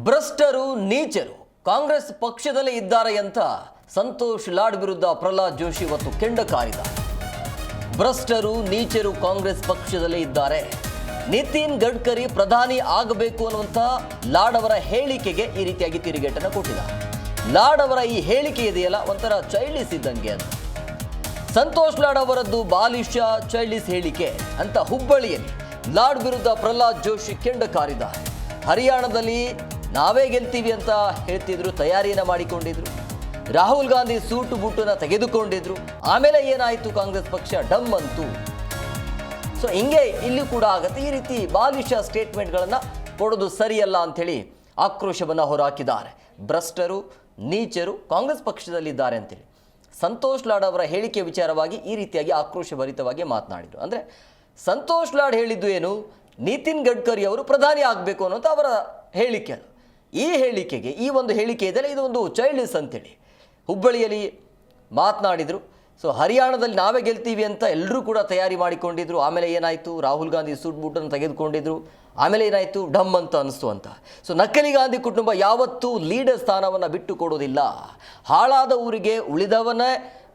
ಭ್ರಷ್ಟರು ನೀಚರು ಕಾಂಗ್ರೆಸ್ ಪಕ್ಷದಲ್ಲೇ ಇದ್ದಾರೆ ಅಂತ ಸಂತೋಷ್ ಲಾಡ್ ವಿರುದ್ಧ ಪ್ರಹ್ಲಾದ್ ಜೋಶಿ ಇವತ್ತು ಕೆಂಡ ಕಾರಿದ್ದಾರೆ. ಭ್ರಷ್ಟರು ನೀಚರು ಕಾಂಗ್ರೆಸ್ ಪಕ್ಷದಲ್ಲೇ ಇದ್ದಾರೆ. ನಿತಿನ್ ಗಡ್ಕರಿ ಪ್ರಧಾನಿ ಆಗಬೇಕು ಅನ್ನುವಂಥ ಲಾಡ್ ಅವರ ಹೇಳಿಕೆಗೆ ಈ ರೀತಿಯಾಗಿ ತಿರುಗೇಟನ್ನು ಕೊಟ್ಟಿದ್ದಾರೆ. ಲಾಡ್ ಅವರ ಈ ಹೇಳಿಕೆ ಇದೆಯಲ್ಲ ಒಂಥರ ಚೈಲ್ಡಿಸ್ ಇದ್ದಂಗೆ ಅಂತ. ಸಂತೋಷ್ ಲಾಡ್ ಅವರದ್ದು ಬಾಲಿಶ ಚೈಲ್ಡಿಸ್ ಹೇಳಿಕೆ ಅಂತ ಹುಬ್ಬಳ್ಳಿಯಲ್ಲಿ ಲಾಡ್ ವಿರುದ್ಧ ಪ್ರಹ್ಲಾದ್ ಜೋಶಿ ಕೆಂಡ ಕಾರಿದ್ದಾರೆ. ಹರಿಯಾಣದಲ್ಲಿ ನಾವೇ ಗೆಲ್ತೀವಿ ಅಂತ ಹೇಳ್ತಿದ್ರು, ತಯಾರಿಯನ್ನು ಮಾಡಿಕೊಂಡಿದ್ರು. ರಾಹುಲ್ ಗಾಂಧಿ ಸೂಟು ಬೂಟನ್ನು ತೆಗೆದುಕೊಂಡಿದ್ರು. ಆಮೇಲೆ ಏನಾಯಿತು, ಕಾಂಗ್ರೆಸ್ ಪಕ್ಷ ಡಮ್ ಅಂತು. ಸೊ ಹಿಂಗೆ ಇಲ್ಲಿ ಕೂಡ ಆಗತ್ತೆ. ಈ ರೀತಿ ಬಾಲಿಶ ಸ್ಟೇಟ್ಮೆಂಟ್ಗಳನ್ನು ಕೊಡೋದು ಸರಿಯಲ್ಲ ಅಂಥೇಳಿ ಆಕ್ರೋಶವನ್ನು ಹೊರಹಾಕಿದ್ದಾರೆ. ಭ್ರಷ್ಟರು ನೀಚರು ಕಾಂಗ್ರೆಸ್ ಪಕ್ಷದಲ್ಲಿದ್ದಾರೆ ಅಂತೇಳಿ ಸಂತೋಷ್ ಲಾಡ್ ಅವರ ಹೇಳಿಕೆ ವಿಚಾರವಾಗಿ ಈ ರೀತಿಯಾಗಿ ಆಕ್ರೋಶಭರಿತವಾಗಿ ಮಾತನಾಡಿದರು. ಅಂದರೆ ಸಂತೋಷ್ ಲಾಡ್ ಹೇಳಿದ್ದು ಏನು, ನಿತಿನ್ ಗಡ್ಕರಿ ಅವರು ಪ್ರಧಾನಿ ಆಗಬೇಕು ಅನ್ನೋಂಥ ಅವರ ಹೇಳಿಕೆ. ಈ ಹೇಳಿಕೆಗೆ ಈ ಒಂದು ಹೇಳಿಕೆ ಇದೆಯಲ್ಲ, ಇದು ಒಂದು ಚೈಲ್ಡಿಸ್ ಅಂತೇಳಿ ಹುಬ್ಬಳ್ಳಿಯಲ್ಲಿ ಮಾತನಾಡಿದರು. ಸೊ ಹರಿಯಾಣದಲ್ಲಿ ನಾವೇ ಗೆಲ್ತೀವಿ ಅಂತ ಎಲ್ಲರೂ ಕೂಡ ತಯಾರಿ ಮಾಡಿಕೊಂಡಿದ್ರು. ಆಮೇಲೆ ಏನಾಯಿತು, ರಾಹುಲ್ ಗಾಂಧಿ ಸೂಟ್ ಬೂಟನ್ನು ತೆಗೆದುಕೊಂಡಿದ್ರು. ಆಮೇಲೆ ಏನಾಯಿತು, ಡಮ್ ಅಂತ ಅನಿಸ್ತು ಅಂತ. ಸೊ ನಕಲಿ ಗಾಂಧಿ ಕುಟುಂಬ ಯಾವತ್ತೂ ಲೀಡರ್ ಸ್ಥಾನವನ್ನು ಬಿಟ್ಟು ಕೊಡೋದಿಲ್ಲ. ಹಾಳಾದ ಊರಿಗೆ ಉಳಿದವನೇ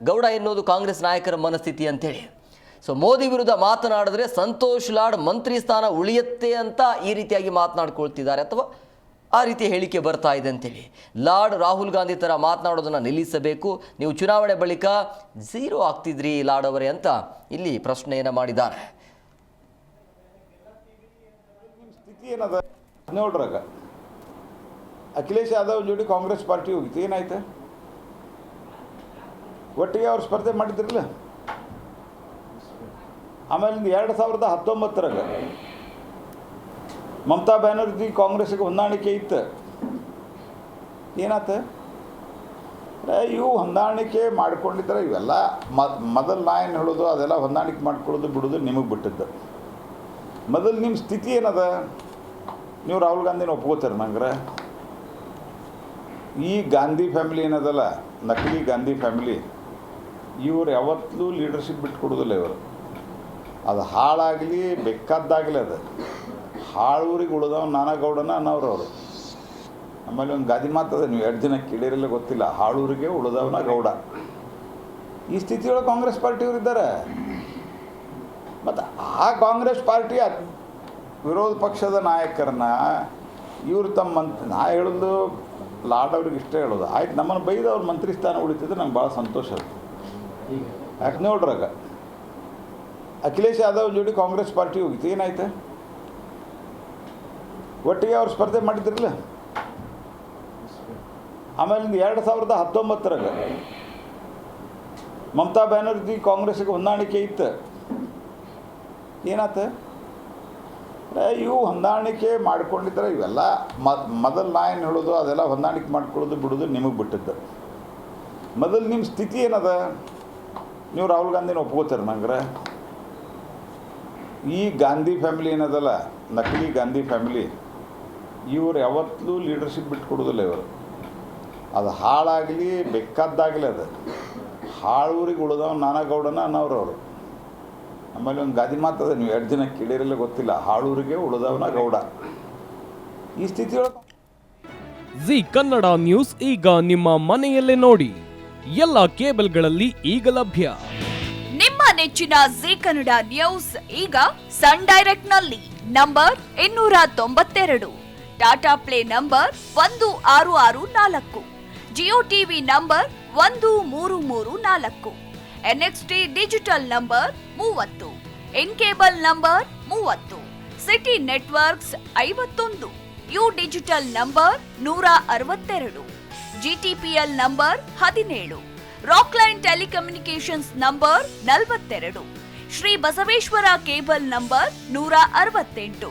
ಗೌಡ ಎನ್ನುವುದು ಕಾಂಗ್ರೆಸ್ ನಾಯಕರ ಮನಸ್ಥಿತಿ ಅಂತೇಳಿ. ಸೊ ಮೋದಿ ವಿರುದ್ಧ ಮಾತನಾಡಿದ್ರೆ ಸಂತೋಷ್ ಲಾಡ್ ಮಂತ್ರಿ ಸ್ಥಾನ ಉಳಿಯುತ್ತೆ ಅಂತ ಈ ರೀತಿಯಾಗಿ ಮಾತನಾಡ್ಕೊಳ್ತಿದ್ದಾರೆ, ಅಥವಾ ಆ ರೀತಿ ಹೇಳಿಕೆ ಬರ್ತಾ ಇದೆ ಅಂತೇಳಿ. ಲಾಡ್ ರಾಹುಲ್ ಗಾಂಧಿ ಥರ ಮಾತನಾಡೋದನ್ನು ನಿಲ್ಲಿಸಬೇಕು, ನೀವು ಚುನಾವಣೆ ಬಳಿಕ ಝೀರೋ ಆಗ್ತಿದ್ರಿ ಲಾಡ್ ಅವರೇ ಅಂತ ಇಲ್ಲಿ ಪ್ರಶ್ನೆಯನ್ನು ಮಾಡಿದ್ದಾರೆ. ಸ್ಥಿತಿ ಏನದ 17ರಾಗ ಅಖಿಲೇಶ್ ಯಾದವ್ ಜೋಡಿ ಕಾಂಗ್ರೆಸ್ ಪಾರ್ಟಿ ಹೋಗಿತ್ತು, ಏನಾಯ್ತು? ಒಟ್ಟಿಗೆ ಅವ್ರು ಸ್ಪರ್ಧೆ ಮಾಡಿದ್ರಲ್ಲ. ಆಮೇಲೆ 2019ರಾಗ ಮಮತಾ ಬ್ಯಾನರ್ಜಿ ಕಾಂಗ್ರೆಸ್ಗೆ ಹೊಂದಾಣಿಕೆ ಇತ್ತು, ಏನಾಯ್ತು? ಇವು ಹೊಂದಾಣಿಕೆ ಮಾಡ್ಕೊಂಡಿದ್ರೆ ಇವೆಲ್ಲ ಮೊದಲು ನಾ ಏನು ಹೇಳೋದು ಅದೆಲ್ಲ ಹೊಂದಾಣಿಕೆ ಮಾಡ್ಕೊಳ್ಳೋದು ಬಿಡೋದು ನಿಮಗೆ ಬಿಟ್ಟಿದ್ದು. ಮೊದಲು ನಿಮ್ಮ ಸ್ಥಿತಿ ಏನದ? ನೀವು ರಾಹುಲ್ ಗಾಂಧಿನ ಒಪ್ಕೋತಾರೆ ನಂಗ್ರೆ? ಈ ಗಾಂಧಿ ಫ್ಯಾಮಿಲಿ ಏನದಲ್ಲ, ನಕಲಿ ಗಾಂಧಿ ಫ್ಯಾಮಿಲಿ, ಇವ್ರು ಯಾವತ್ತೂ ಲೀಡರ್ಶಿಪ್ ಬಿಟ್ಕೊಡೋದಿಲ್ಲ. ಇವರು ಅದು ಹಾಳಾಗಲಿ ಬೇಕಾದ್ದಾಗಲಿ, ಅದು ಹಾಳೂರಿಗೆ ಉಳಿದವ ನಾನಗೌಡನ ಅನ್ನೋರು. ಆಮೇಲೆ ಒಂದು ಗಾದಿ ಮಾತದ, ನೀವು 2 ಜನ ಕೇಳಿರಲ್ಲ ಗೊತ್ತಿಲ್ಲ, ಹಾಳೂರಿಗೆ ಉಳಿದವನ ಗೌಡ. ಈ ಸ್ಥಿತಿಯೊಳಗೆ ಕಾಂಗ್ರೆಸ್ ಪಾರ್ಟಿಯವರು ಇದ್ದಾರೆ. ಮತ್ತು ಆ ಕಾಂಗ್ರೆಸ್ ಪಾರ್ಟಿಯ ವಿರೋಧ ಪಕ್ಷದ ನಾಯಕರನ್ನ ಇವರು ತಮ್ಮ ನಾ ಹೇಳೋದು ಲಾಡ್ ಅವ್ರಿಗೆ ಇಷ್ಟ ಹೇಳೋದು ಆಯ್ತು, ನಮ್ಮನ್ನು ಬೈದು ಅವ್ರ ಮಂತ್ರಿ ಸ್ಥಾನ ಉಳಿತಿದ್ರೆ ನಂಗೆ ಭಾಳ ಸಂತೋಷ ಆಯ್ತು. ಯಾಕೆ 17ರಾಗ ಅಖಿಲೇಶ್ ಯಾದವ್ ಜೋಡಿ ಕಾಂಗ್ರೆಸ್ ಪಾರ್ಟಿ ಹೋಗಿತ್ತು, ಏನಾಯ್ತು? ಒಟ್ಟಿಗೆ ಅವ್ರು ಸ್ಪರ್ಧೆ ಮಾಡಿದ್ರಲ್ಲ. ಆಮೇಲೆ 2019ರಾಗ ಮಮತಾ ಬ್ಯಾನರ್ಜಿ ಕಾಂಗ್ರೆಸ್ಗೆ ಹೊಂದಾಣಿಕೆ ಇತ್ತು, ಏನಾಯ್ತು? ಇವು ಹೊಂದಾಣಿಕೆ ಮಾಡ್ಕೊಂಡಿದ್ರೆ ಇವೆಲ್ಲ ಮೊದಲು ನಾ ಏನು ಹೇಳೋದು ಅದೆಲ್ಲ ಹೊಂದಾಣಿಕೆ ಮಾಡ್ಕೊಳ್ಳೋದು ಬಿಡೋದು ನಿಮಗೆ ಬಿಟ್ಟಿದ್ದು. ಮೊದಲು ನಿಮ್ಮ ಸ್ಥಿತಿ ಏನದ? ನೀವು ರಾಹುಲ್ ಗಾಂಧಿನ ಒಪ್ಕೋತಾರೆ ನಂಗ್ರೆ? ಈ ಗಾಂಧಿ ಫ್ಯಾಮಿಲಿ ಏನದಲ್ಲ, ನಕಲಿ ಗಾಂಧಿ ಫ್ಯಾಮಿಲಿ, ಇವ್ರು ಯಾವತ್ತೂ ಲೀಡರ್ಶಿಪ್ ಬಿಟ್ಕೊಡೋದಿಲ್ಲ. ಇವರು ಅದು ಹಾಳಾಗಲಿ ಬೇಕಾದ್ದಾಗಲಿ, ಅದು ಹಾಳೂರಿಗೆ ಉಳಿದವ ನಾನಗೌಡನ ಅನ್ನೋರು. ಆಮೇಲೆ ಒಂದು ಗಾದಿ ಮಾತದ, ನೀವು 2 ಜನ ಕೇಳಿರಲ್ಲ ಗೊತ್ತಿಲ್ಲ, ಹಾಳೂರಿಗೆ ಉಳಿದವನ ಗೌಡ. ಈ ಸ್ಥಿತಿಯೊಳಗೆ ಜಿ ಕನ್ನಡ ನ್ಯೂಸ್ ಈಗ ನಿಮ್ಮ ಮನೆಯಲ್ಲೇ ನೋಡಿ. ಎಲ್ಲ ಕೇಬಲ್ಗಳಲ್ಲಿ ಈಗ ಲಭ್ಯ. ನಿಮ್ಮ ನೆಚ್ಚಿನ ಜಿ ಕನ್ನಡ ನ್ಯೂಸ್ ಈಗ ಸನ್ ಡೈರೆಕ್ಟ್ ನಲ್ಲಿ number 292, Tata play number 1664, Jio TV number 1334, NXT digital number 30, in cable number 30, city networks 51, U digital number 162, GTPL number 17, Rockline telecommunications number 42, Shri Basaveshwara cable number 168,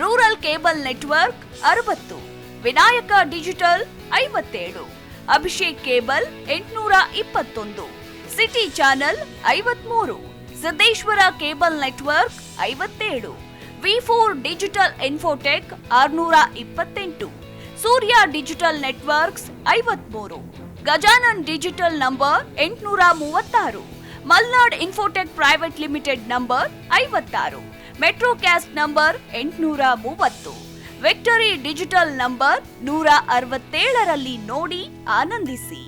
rural cable network 60, Vinayaka digital 57, Abhishek cable 821, city channel 53, Siddeshwara cable network 57, V4 digital Infotech 628, Surya digital networks 53, Gajanan digital number 836, Malnad Infotech private limited number 56, metro cast number 830, victory digital number 167ರಲ್ಲಿ ನೋಡಿ ಆನಂದಿಸಿ.